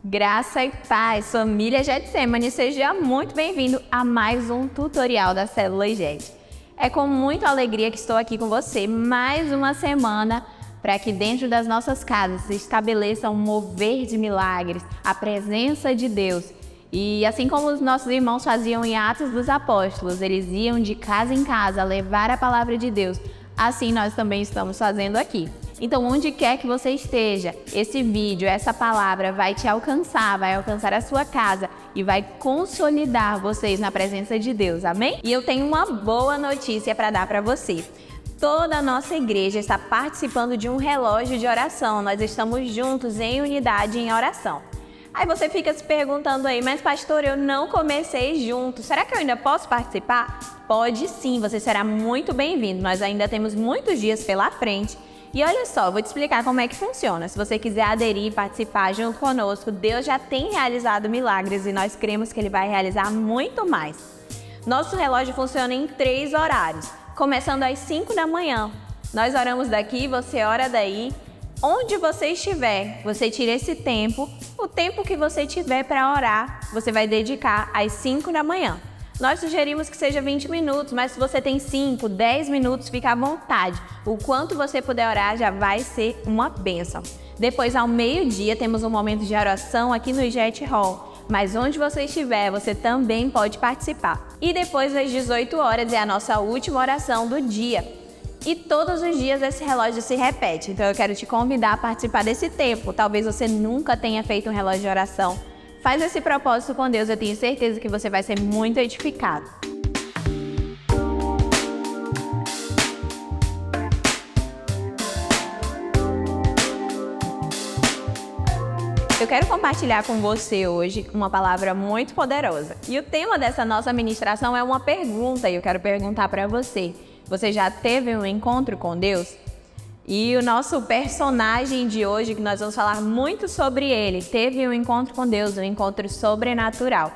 Graça e paz, família Getsemane, seja muito bem-vindo a mais um tutorial da Célula Get. É com muita alegria que estou aqui com você mais uma semana para que dentro das nossas casas se estabeleça um mover de milagres, a presença de Deus. E assim como os nossos irmãos faziam em Atos dos Apóstolos, eles iam de casa em casa levar a palavra de Deus, assim nós também estamos fazendo aqui. Então, onde quer que você esteja, esse vídeo, essa palavra vai te alcançar, vai alcançar a sua casa e vai consolidar vocês na presença de Deus, amém? E eu tenho uma boa notícia para dar para você. Toda a nossa igreja está participando de um relógio de oração, nós estamos juntos em unidade em oração. Aí você fica se perguntando aí, mas pastor, eu não comecei junto, será que eu ainda posso participar? Pode sim, você será muito bem-vindo, nós ainda temos muitos dias pela frente. E olha só, vou te explicar como é que funciona. Se você quiser aderir e participar junto conosco, Deus já tem realizado milagres e nós cremos que Ele vai realizar muito mais. Nosso relógio funciona em 3 horários, começando às 5 da manhã. Nós oramos daqui, você ora daí. Onde você estiver, você tira esse tempo, o tempo que você tiver para orar, você vai dedicar às 5 da manhã. Nós sugerimos que seja 20 minutos, mas se você tem 5, 10 minutos, fica à vontade. O quanto você puder orar já vai ser uma bênção. Depois, ao meio-dia, temos um momento de oração aqui no Get Hall. Mas onde você estiver, você também pode participar. E depois, às 18 horas, é a nossa última oração do dia. E todos os dias esse relógio se repete. Então, eu quero te convidar a participar desse tempo. Talvez você nunca tenha feito um relógio de oração. Faz esse propósito com Deus, eu tenho certeza que você vai ser muito edificado. Eu quero compartilhar com você hoje uma palavra muito poderosa. E o tema dessa nossa ministração é uma pergunta, e eu quero perguntar para você. Você já teve um encontro com Deus? E o nosso personagem de hoje, que nós vamos falar muito sobre ele, teve um encontro com Deus, um encontro sobrenatural.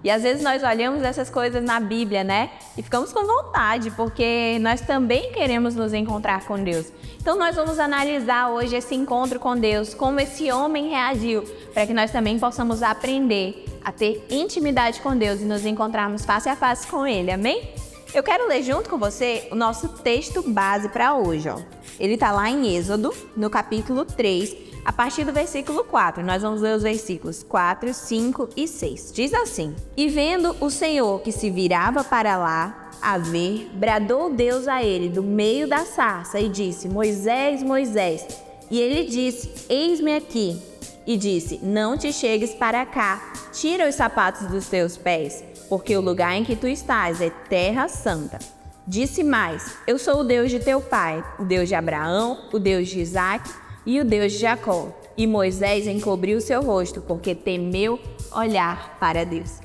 E às vezes nós olhamos essas coisas na Bíblia, né? E ficamos com vontade, porque nós também queremos nos encontrar com Deus. Então nós vamos analisar hoje esse encontro com Deus, como esse homem reagiu, para que nós também possamos aprender a ter intimidade com Deus e nos encontrarmos face a face com Ele, amém? Eu quero ler junto com você o nosso texto base para hoje, ó. Ele está lá em Êxodo, no capítulo 3, a partir do versículo 4. Nós vamos ler os versículos 4, 5 e 6. Diz assim: E vendo o Senhor que se virava para lá a ver, bradou Deus a ele do meio da sarça e disse: Moisés, Moisés. E ele disse: Eis-me aqui. E disse: Não te chegues para cá, tira os sapatos dos teus pés, porque o lugar em que tu estás é terra santa. Disse mais: Eu sou o Deus de teu pai, o Deus de Abraão, o Deus de Isaque e o Deus de Jacó. E Moisés encobriu o seu rosto, porque temeu olhar para Deus.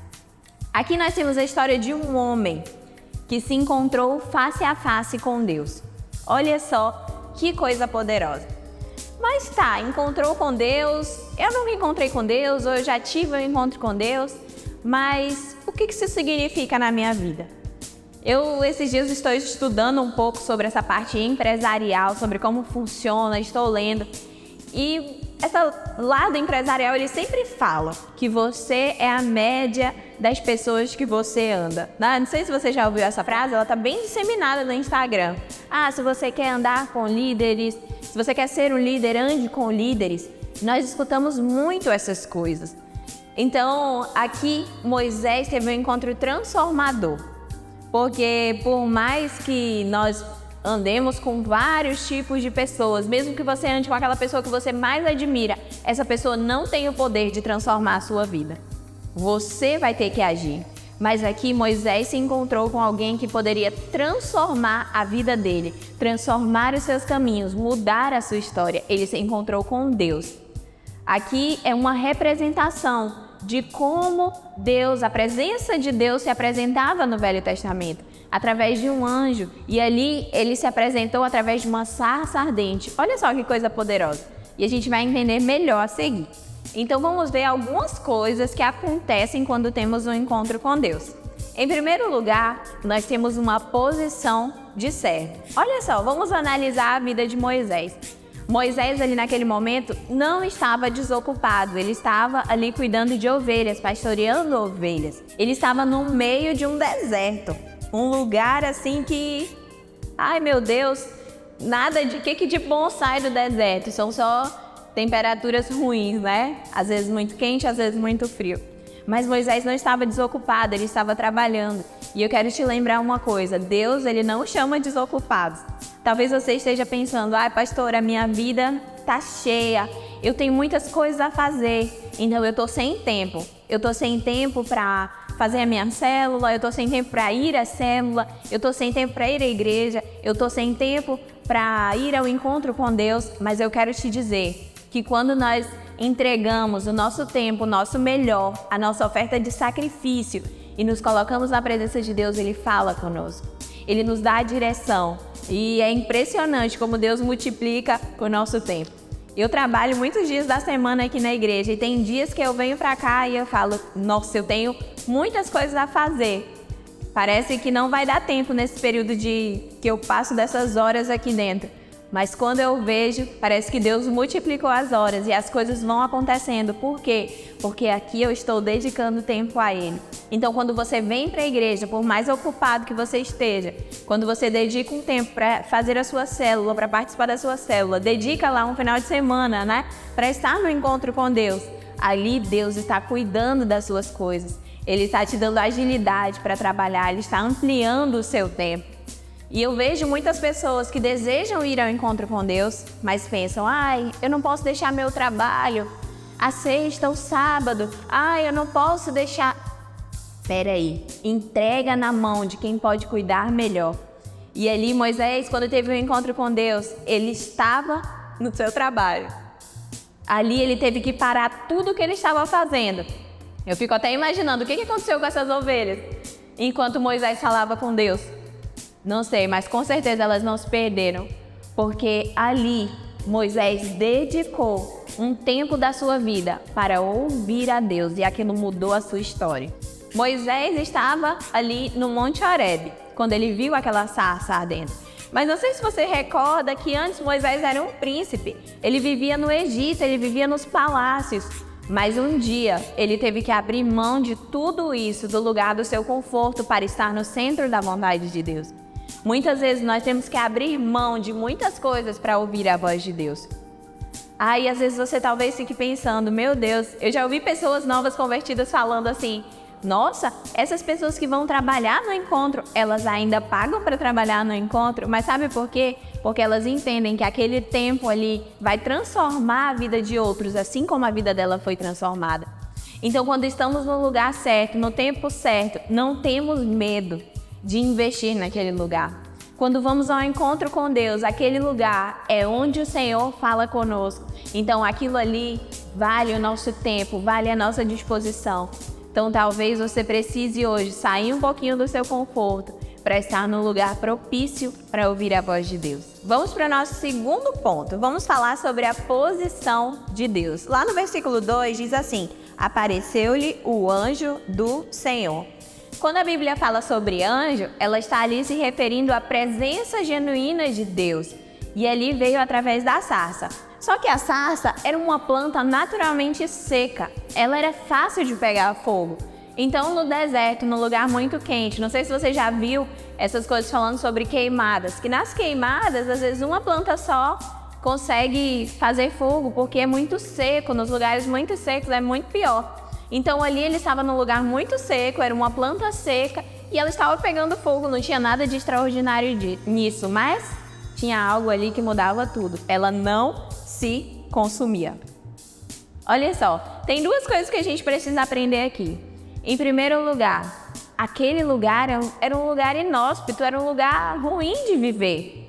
Aqui nós temos a história de um homem que se encontrou face a face com Deus. Olha só que coisa poderosa. Mas tá, encontrou com Deus, eu não me encontrei com Deus, ou eu já tive um encontro com Deus, mas o que isso significa na minha vida? Eu, esses dias, estou estudando um pouco sobre essa parte empresarial, sobre como funciona, estou lendo. E esse lado empresarial, ele sempre fala que você é a média das pessoas que você anda. Não sei se você já ouviu essa frase, ela está bem disseminada no Instagram. Ah, se você quer andar com líderes, se você quer ser um líder, ande com líderes. Nós escutamos muito essas coisas. Então, aqui, Moisés teve um encontro transformador. Porque por mais que nós andemos com vários tipos de pessoas, mesmo que você ande com aquela pessoa que você mais admira, essa pessoa não tem o poder de transformar a sua vida. Você vai ter que agir. Mas aqui Moisés se encontrou com alguém que poderia transformar a vida dele, transformar os seus caminhos, mudar a sua história. Ele se encontrou com Deus. Aqui é uma representação de como Deus, a presença de Deus se apresentava no Velho Testamento, através de um anjo, e ali ele se apresentou através de uma sarça ardente. Olha só que coisa poderosa, e a gente vai entender melhor a seguir. Então vamos ver algumas coisas que acontecem quando temos um encontro com Deus. Em primeiro lugar, nós temos uma posição de servo. Olha só, vamos analisar a vida de Moisés. Moisés ali naquele momento não estava desocupado, ele estava ali cuidando de ovelhas, pastoreando ovelhas. Ele estava no meio de um deserto, um lugar assim que, ai meu Deus, nada de que de bom sai do deserto, são só temperaturas ruins, né? Às vezes muito quente, às vezes muito frio. Mas Moisés não estava desocupado, ele estava trabalhando. E eu quero te lembrar uma coisa, Deus, ele não chama desocupados. Talvez você esteja pensando, pastora, minha vida tá cheia, eu tenho muitas coisas a fazer, então eu tô sem tempo. Eu tô sem tempo para fazer a minha célula, eu tô sem tempo para ir à célula, eu tô sem tempo para ir à igreja, eu tô sem tempo para ir ao encontro com Deus. Mas eu quero te dizer que quando nós entregamos o nosso tempo, o nosso melhor, a nossa oferta de sacrifício e nos colocamos na presença de Deus, Ele fala conosco. Ele nos dá a direção e é impressionante como Deus multiplica o nosso tempo. Eu trabalho muitos dias da semana aqui na igreja e tem dias que eu venho pra cá e eu falo, nossa, eu tenho muitas coisas a fazer. Parece que não vai dar tempo nesse período que eu passo dessas horas aqui dentro. Mas quando eu vejo, parece que Deus multiplicou as horas e as coisas vão acontecendo. Por quê? Porque aqui eu estou dedicando tempo a Ele. Então, quando você vem para a igreja, por mais ocupado que você esteja, quando você dedica um tempo para fazer a sua célula, para participar da sua célula, dedica lá um final de semana, né? Para estar no encontro com Deus. Ali Deus está cuidando das suas coisas. Ele está te dando agilidade para trabalhar, Ele está ampliando o seu tempo. E eu vejo muitas pessoas que desejam ir ao encontro com Deus, mas pensam, eu não posso deixar meu trabalho, a sexta, o sábado, eu não posso deixar... Peraí, entrega na mão de quem pode cuidar melhor. E ali Moisés, quando teve um encontro com Deus, ele estava no seu trabalho. Ali ele teve que parar tudo o que ele estava fazendo. Eu fico até imaginando o que aconteceu com essas ovelhas enquanto Moisés falava com Deus. Não sei, mas com certeza elas não se perderam, porque ali Moisés dedicou um tempo da sua vida para ouvir a Deus e aquilo mudou a sua história. Moisés estava ali no Monte Horebe, quando ele viu aquela sarça ardendo. Mas não sei se você recorda que antes Moisés era um príncipe, ele vivia no Egito, ele vivia nos palácios. Mas um dia ele teve que abrir mão de tudo isso, do lugar do seu conforto, para estar no centro da vontade de Deus. Muitas vezes nós temos que abrir mão de muitas coisas para ouvir a voz de Deus. E às vezes você talvez fique pensando, meu Deus, eu já ouvi pessoas novas convertidas falando assim, nossa, essas pessoas que vão trabalhar no encontro, elas ainda pagam para trabalhar no encontro, mas sabe por quê? Porque elas entendem que aquele tempo ali vai transformar a vida de outros, assim como a vida dela foi transformada. Então, quando estamos no lugar certo, no tempo certo, não temos medo de investir naquele lugar. Quando vamos ao encontro com Deus, aquele lugar é onde o Senhor fala conosco. Então, aquilo ali vale o nosso tempo, vale a nossa disposição. Então, talvez você precise hoje sair um pouquinho do seu conforto para estar no lugar propício para ouvir a voz de Deus. Vamos para o nosso segundo ponto. Vamos falar sobre a posição de Deus. Lá no versículo 2 diz assim, apareceu-lhe o anjo do Senhor. Quando a Bíblia fala sobre anjo, ela está ali se referindo à presença genuína de Deus. E ali veio através da sarça. Só que a sarça era uma planta naturalmente seca. Ela era fácil de pegar fogo. Então, no deserto, num lugar muito quente, não sei se você já viu essas coisas falando sobre queimadas, que nas queimadas, às vezes uma planta só consegue fazer fogo, porque é muito seco, nos lugares muito secos é muito pior. Então ali ele estava num lugar muito seco, era uma planta seca e ela estava pegando fogo, não tinha nada de extraordinário nisso, mas tinha algo ali que mudava tudo. Ela não se consumia. Olha só, tem duas coisas que a gente precisa aprender aqui. Em primeiro lugar, aquele lugar era um lugar inóspito, era um lugar ruim de viver.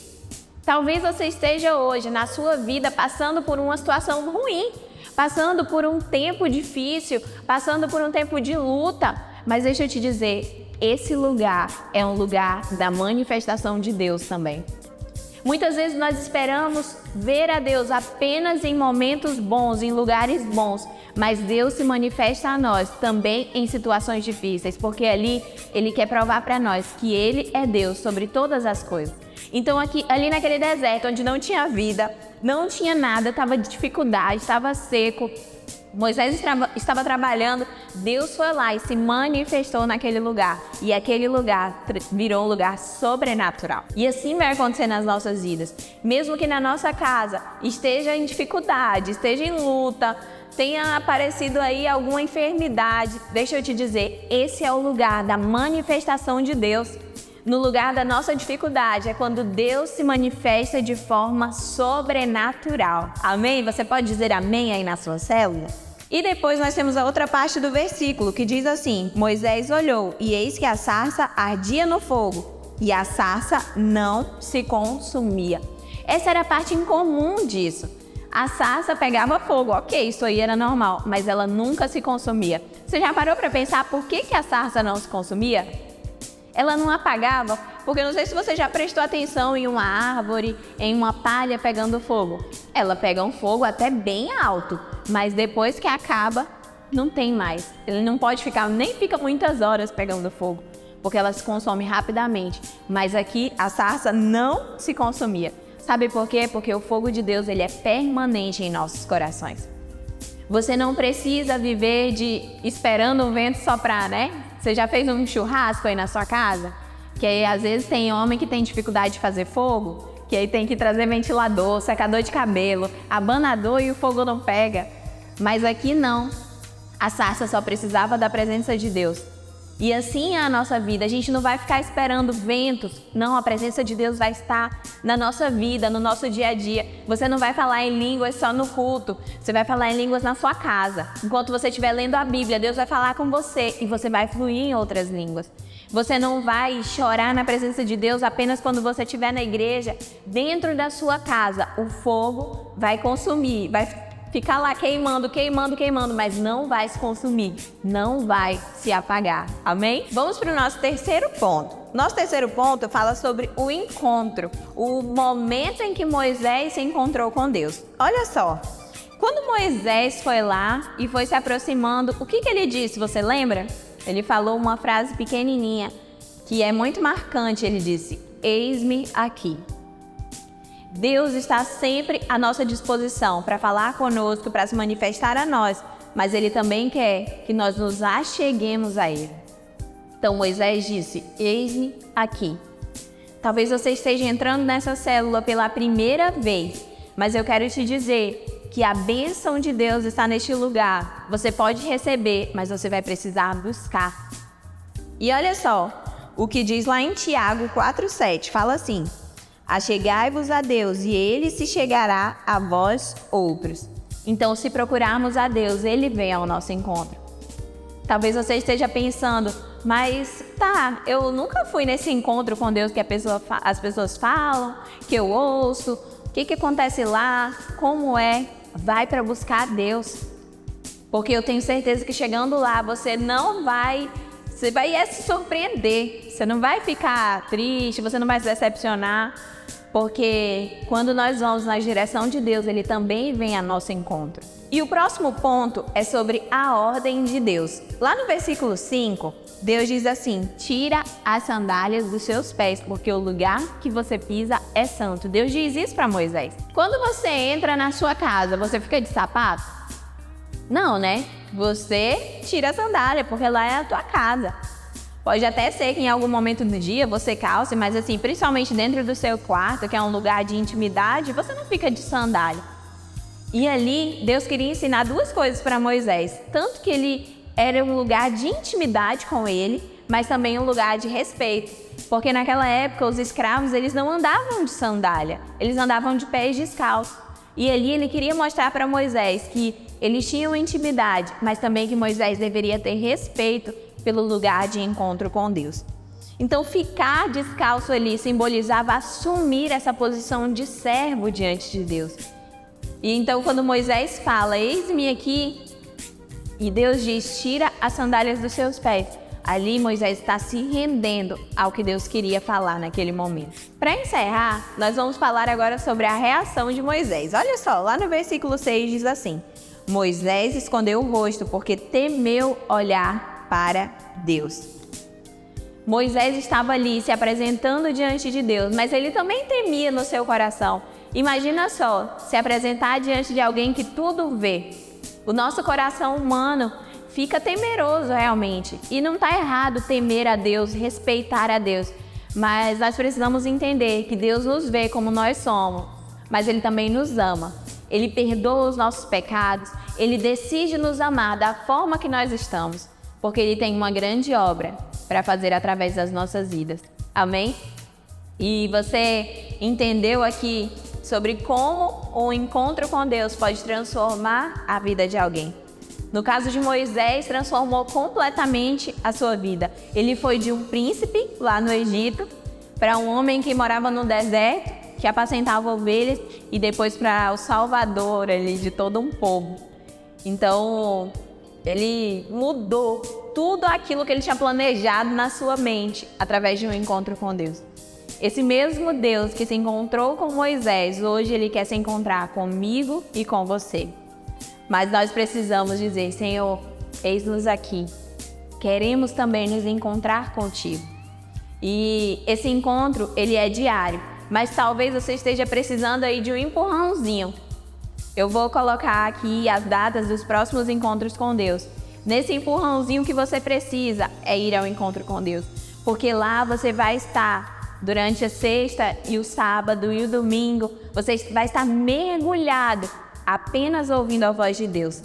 Talvez você esteja hoje na sua vida passando por uma situação ruim, passando por um tempo difícil, passando por um tempo de luta. Mas deixa eu te dizer, esse lugar é um lugar da manifestação de Deus também. Muitas vezes nós esperamos ver a Deus apenas em momentos bons, em lugares bons, mas Deus se manifesta a nós também em situações difíceis, porque ali Ele quer provar para nós que Ele é Deus sobre todas as coisas. Então ali naquele deserto, onde não tinha vida, não tinha nada, estava de dificuldade, estava seco, Moisés estava trabalhando, Deus foi lá e se manifestou naquele lugar. E aquele lugar virou um lugar sobrenatural. E assim vai acontecer nas nossas vidas. Mesmo que na nossa casa esteja em dificuldade, esteja em luta, tenha aparecido aí alguma enfermidade, deixa eu te dizer, esse é o lugar da manifestação de Deus. No lugar da nossa dificuldade é quando Deus se manifesta de forma sobrenatural. Amém? Você pode dizer amém aí na sua célula? E depois nós temos a outra parte do versículo que diz assim: Moisés olhou e eis que a sarça ardia no fogo e a sarça não se consumia. Essa era a parte incomum disso. A sarça pegava fogo, ok, isso aí era normal, mas ela nunca se consumia. Você já parou para pensar por que a sarça não se consumia? Ela não apagava, porque não sei se você já prestou atenção em uma árvore, em uma palha pegando fogo. Ela pega um fogo até bem alto, mas depois que acaba, não tem mais. Ele não pode ficar, nem fica muitas horas pegando fogo, porque ela se consome rapidamente. Mas aqui a sarça não se consumia. Sabe por quê? Porque o fogo de Deus ele é permanente em nossos corações. Você não precisa viver esperando o vento soprar, né? Você já fez um churrasco aí na sua casa? Que aí às vezes tem homem que tem dificuldade de fazer fogo, que aí tem que trazer ventilador, secador de cabelo, abanador e o fogo não pega. Mas aqui não. A sarça só precisava da presença de Deus. E assim é a nossa vida. A gente não vai ficar esperando ventos. Não, a presença de Deus vai estar na nossa vida, no nosso dia a dia. Você não vai falar em línguas só no culto. Você vai falar em línguas na sua casa. Enquanto você estiver lendo a Bíblia, Deus vai falar com você e você vai fluir em outras línguas. Você não vai chorar na presença de Deus apenas quando você estiver na igreja. Dentro da sua casa, o fogo vai consumir, vai ficar lá queimando, mas não vai se consumir, não vai se apagar, amém? Vamos para o nosso terceiro ponto. Nosso terceiro ponto fala sobre o encontro, o momento em que Moisés se encontrou com Deus. Olha só, quando Moisés foi lá e foi se aproximando, o que ele disse, você lembra? Ele falou uma frase pequenininha, que é muito marcante, ele disse: eis-me aqui. Deus está sempre à nossa disposição para falar conosco, para se manifestar a nós, mas Ele também quer que nós nos acheguemos a Ele. Então Moisés disse: eis-me aqui. Talvez você esteja entrando nessa célula pela primeira vez, mas eu quero te dizer que a bênção de Deus está neste lugar. Você pode receber, mas você vai precisar buscar. E olha só, o que diz lá em Tiago 4,7, fala assim: achegai-vos a Deus e Ele se chegará a vós outros. Então, se procurarmos a Deus, Ele vem ao nosso encontro. Talvez você esteja pensando, mas eu nunca fui nesse encontro com Deus que as pessoas falam, que eu ouço, o que acontece lá, como é? Vai para buscar Deus. Porque eu tenho certeza que chegando lá, você vai se surpreender, você não vai ficar triste, você não vai se decepcionar. Porque quando nós vamos na direção de Deus, Ele também vem a nosso encontro. E o próximo ponto é sobre a ordem de Deus. Lá no versículo 5, Deus diz assim: tira as sandálias dos seus pés, porque o lugar que você pisa é santo. Deus diz isso para Moisés. Quando você entra na sua casa, você fica de sapato? Não, né? Você tira a sandália, porque lá é a tua casa. Pode até ser que em algum momento do dia você calce, mas assim, principalmente dentro do seu quarto, que é um lugar de intimidade, você não fica de sandália. E ali, Deus queria ensinar duas coisas para Moisés. Tanto que ele era um lugar de intimidade com ele, mas também um lugar de respeito. Porque naquela época, os escravos, eles não andavam de sandália, eles andavam de pés descalços. E ali ele queria mostrar para Moisés que eles tinham intimidade, mas também que Moisés deveria ter respeito pelo lugar de encontro com Deus. Então, ficar descalço ali simbolizava assumir essa posição de servo diante de Deus. E então, quando Moisés fala, eis-me aqui, e Deus diz, tira as sandálias dos seus pés, ali Moisés está se rendendo ao que Deus queria falar naquele momento. Para encerrar, nós vamos falar agora sobre a reação de Moisés. Olha só, lá no versículo 6 diz assim: Moisés escondeu o rosto porque temeu olhar para Deus. Moisés estava ali se apresentando diante de Deus, mas ele também temia no seu coração. Imagina só, se apresentar diante de alguém que tudo vê. O nosso coração humano fica temeroso realmente. E não está errado temer a Deus, respeitar a Deus. Mas nós precisamos entender que Deus nos vê como nós somos, mas Ele também nos ama. Ele perdoa os nossos pecados, Ele decide nos amar da forma que nós estamos, porque Ele tem uma grande obra para fazer através das nossas vidas. Amém? E você entendeu aqui sobre como o encontro com Deus pode transformar a vida de alguém. No caso de Moisés, transformou completamente a sua vida. Ele foi de um príncipe lá no Egito para um homem que morava no deserto, que apacentava ovelhas, e depois para o salvador ali, de todo um povo. Então, ele mudou tudo aquilo que ele tinha planejado na sua mente através de um encontro com Deus. Esse mesmo Deus que se encontrou com Moisés, hoje ele quer se encontrar comigo e com você. Mas nós precisamos dizer: Senhor, eis-nos aqui. Queremos também nos encontrar contigo. E esse encontro, ele é diário. Mas talvez você esteja precisando aí de um empurrãozinho. Eu vou colocar aqui as datas dos próximos encontros com Deus. Nesse empurrãozinho que você precisa é ir ao encontro com Deus. Porque lá você vai estar durante a sexta e o sábado e o domingo. Você vai estar mergulhado apenas ouvindo a voz de Deus,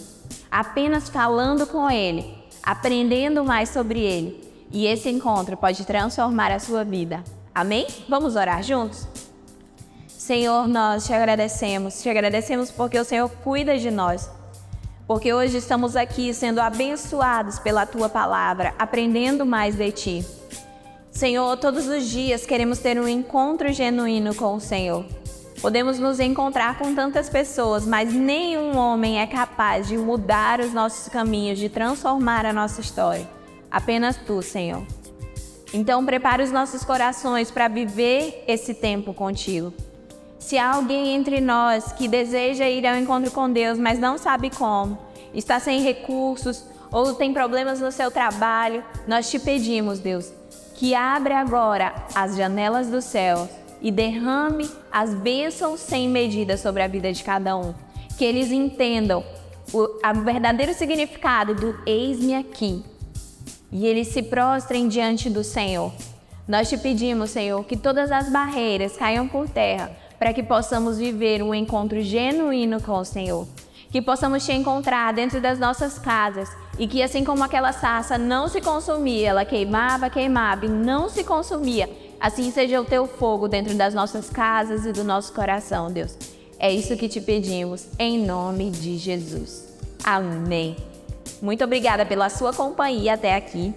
apenas falando com Ele, aprendendo mais sobre Ele. E esse encontro pode transformar a sua vida. Amém? Vamos orar juntos? Senhor, nós te agradecemos porque o Senhor cuida de nós, porque hoje estamos aqui sendo abençoados pela Tua palavra, aprendendo mais de Ti. Senhor, todos os dias queremos ter um encontro genuíno com o Senhor. Podemos nos encontrar com tantas pessoas, mas nenhum homem é capaz de mudar os nossos caminhos, de transformar a nossa história. Apenas Tu, Senhor. Então, prepare os nossos corações para viver esse tempo contigo. Se há alguém entre nós que deseja ir ao encontro com Deus, mas não sabe como, está sem recursos ou tem problemas no seu trabalho, nós te pedimos, Deus, que abra agora as janelas do céu e derrame as bênçãos sem medida sobre a vida de cada um. Que eles entendam o verdadeiro significado do eis-me aqui. E eles se prostrem diante do Senhor. Nós te pedimos, Senhor, que todas as barreiras caiam por terra para que possamos viver um encontro genuíno com o Senhor. Que possamos te encontrar dentro das nossas casas e que, assim como aquela sarça não se consumia, ela queimava e não se consumia, assim seja o teu fogo dentro das nossas casas e do nosso coração, Deus. É isso que te pedimos, em nome de Jesus. Amém. Muito obrigada pela sua companhia até aqui.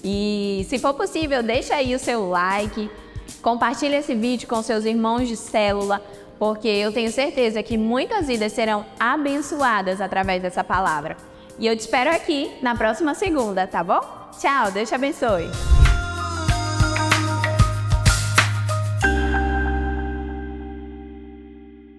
E, se for possível, deixa aí o seu like, compartilha esse vídeo com seus irmãos de célula, porque eu tenho certeza que muitas vidas serão abençoadas através dessa palavra. E eu te espero aqui na próxima segunda, tá bom? Tchau, Deus te abençoe.